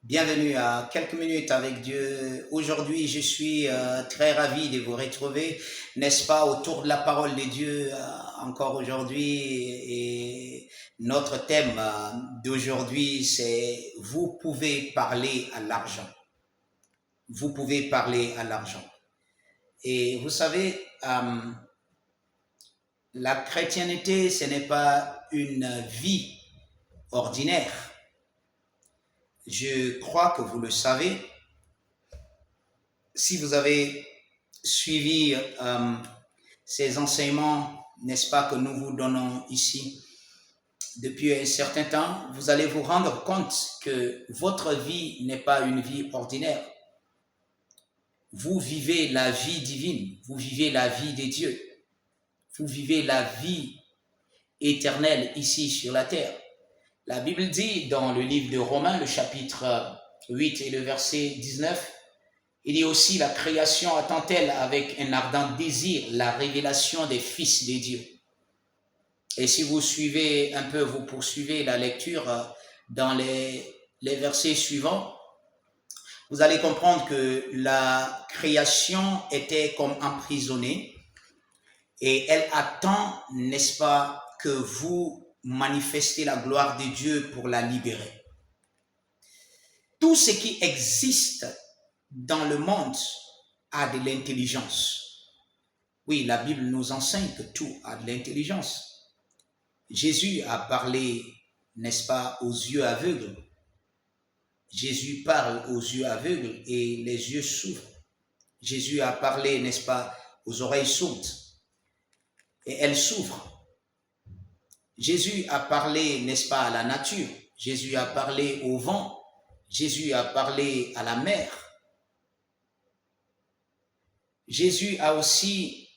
Bienvenue à quelques minutes avec Dieu. Aujourd'hui, je suis très ravi de vous retrouver, n'est-ce pas, autour de la parole de Dieu encore aujourd'hui. Et notre thème d'aujourd'hui, c'est vous pouvez parler à l'argent. Vous pouvez parler à l'argent. Et vous savez, la chrétienté, ce n'est pas une vie ordinaire. Je crois que vous le savez. Si vous avez suivi ces enseignements, n'est-ce pas, que nous vous donnons ici depuis un certain temps, vous allez vous rendre compte que votre vie n'est pas une vie ordinaire. Vous vivez la vie divine, vous vivez la vie des dieux, vous vivez la vie éternelle ici sur la terre. La Bible dit dans le livre de Romains, le chapitre 8 et le verset 19, il dit aussi, la création attend-elle avec un ardent désir la révélation des fils de Dieu. Et si vous suivez un peu, vous poursuivez la lecture dans les versets suivants, vous allez comprendre que la création était comme emprisonnée et elle attend, n'est-ce pas, que vous manifestez la gloire de Dieu pour la libérer. Tout ce qui existe dans le monde a de l'intelligence. Oui, la Bible nous enseigne que tout a de l'intelligence. Jésus a parlé, n'est-ce pas, aux yeux aveugles. Jésus parle aux yeux aveugles et les yeux s'ouvrent. Jésus a parlé, n'est-ce pas, aux oreilles sourdes et elles s'ouvrent. Jésus a parlé, n'est-ce pas, à la nature. Jésus a parlé au vent. Jésus a parlé à la mer. Jésus a aussi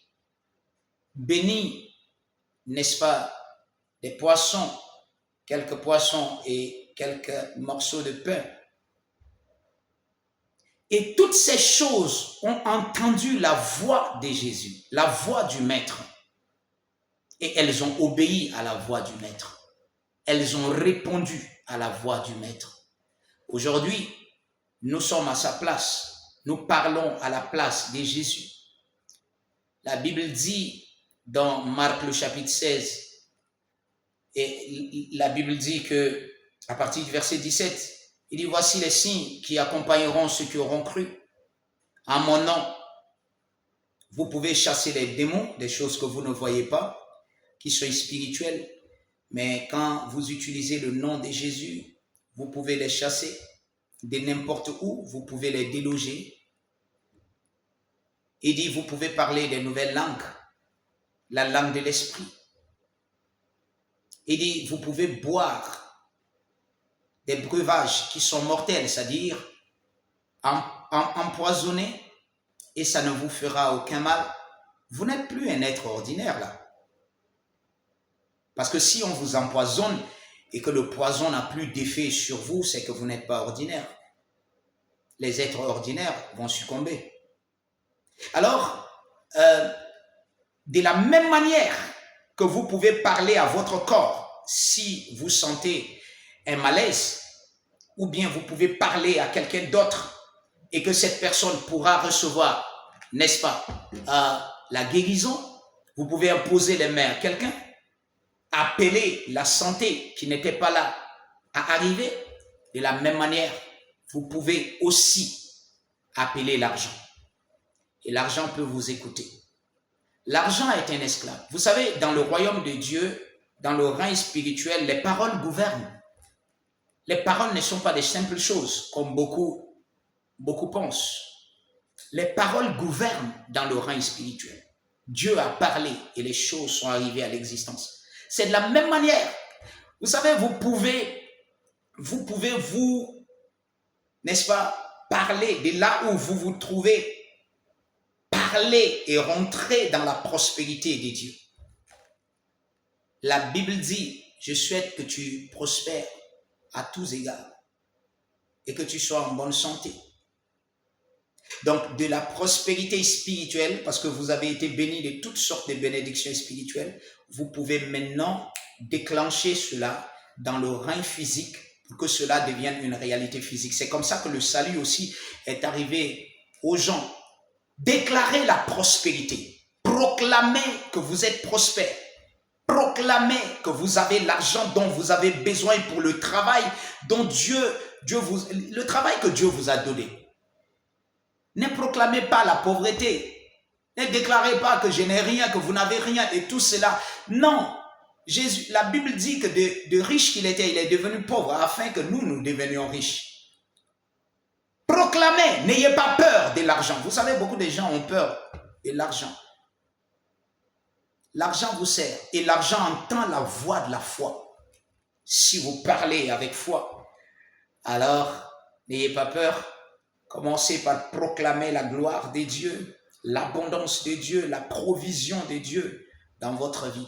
béni, n'est-ce pas, des poissons, quelques poissons et quelques morceaux de pain. Et toutes ces choses ont entendu la voix de Jésus, la voix du Maître. Et elles ont obéi à la voix du Maître. Elles ont répondu à la voix du Maître. Aujourd'hui, nous sommes à sa place. Nous parlons à la place de Jésus. La Bible dit dans Marc le chapitre 16, et la Bible dit que à partir du verset 17, il dit, voici les signes qui accompagneront ceux qui auront cru. En mon nom, vous pouvez chasser les démons, des choses que vous ne voyez pas, qui sont spirituelles, mais quand vous utilisez le nom de Jésus, vous pouvez les chasser de n'importe où, vous pouvez les déloger. Il dit, vous pouvez parler des nouvelles langues, la langue de l'esprit. Il dit, vous pouvez boire des breuvages qui sont mortels, c'est-à-dire empoisonnés, et ça ne vous fera aucun mal. Vous n'êtes plus un être ordinaire là. Parce que si on vous empoisonne et que le poison n'a plus d'effet sur vous, c'est que vous n'êtes pas ordinaire. Les êtres ordinaires vont succomber. Alors, de la même manière que vous pouvez parler à votre corps si vous sentez un malaise, ou bien vous pouvez parler à quelqu'un d'autre et que cette personne pourra recevoir, n'est-ce pas, la guérison. Vous pouvez imposer les mains à quelqu'un, appeler la santé qui n'était pas là à arriver. De la même manière, vous pouvez aussi appeler l'argent. Et l'argent peut vous écouter. L'argent est un esclave. Vous savez, dans le royaume de Dieu, dans le règne spirituel, les paroles gouvernent. Les paroles ne sont pas des simples choses, comme beaucoup pensent. Les paroles gouvernent dans le règne spirituel. Dieu a parlé et les choses sont arrivées à l'existence. C'est de la même manière. Vous savez, vous pouvez, n'est-ce pas, parler de là où vous vous trouvez, parler et rentrer dans la prospérité de Dieu. La Bible dit, je souhaite que tu prospères à tous égards et que tu sois en bonne santé. Donc, de la prospérité spirituelle, parce que vous avez été bénis de toutes sortes de bénédictions spirituelles, vous pouvez maintenant déclencher cela dans le règne physique pour que cela devienne une réalité physique. C'est comme ça que le salut aussi est arrivé aux gens. Déclarez la prospérité. Proclamez que vous êtes prospère. Proclamez que vous avez l'argent dont vous avez besoin pour le travail dont le travail que Dieu vous a donné. Ne proclamez pas la pauvreté. Ne déclarez pas que je n'ai rien, que vous n'avez rien et tout cela. Non. Jésus, la Bible dit que de riche qu'il était, il est devenu pauvre afin que nous devenions riches. Proclamez, n'ayez pas peur de l'argent. Vous savez, beaucoup de gens ont peur de l'argent. L'argent vous sert et l'argent entend la voix de la foi. Si vous parlez avec foi, alors n'ayez pas peur. Commencez par proclamer la gloire de Dieu, l'abondance de Dieu, la provision de Dieu dans votre vie.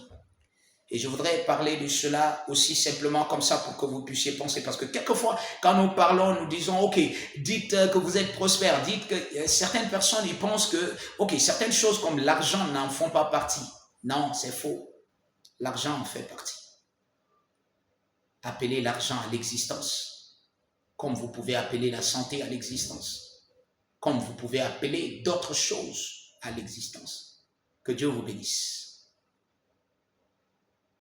Et je voudrais parler de cela aussi simplement comme ça pour que vous puissiez penser. Parce que quelquefois, quand nous parlons, nous disons, ok, dites que vous êtes prospère. Dites que certaines personnes, ils pensent que, ok, certaines choses comme l'argent n'en font pas partie. Non, c'est faux. L'argent en fait partie. Appelez l'argent à l'existence, comme vous pouvez appeler la santé à l'existence, comme vous pouvez appeler d'autres choses à l'existence. Que Dieu vous bénisse.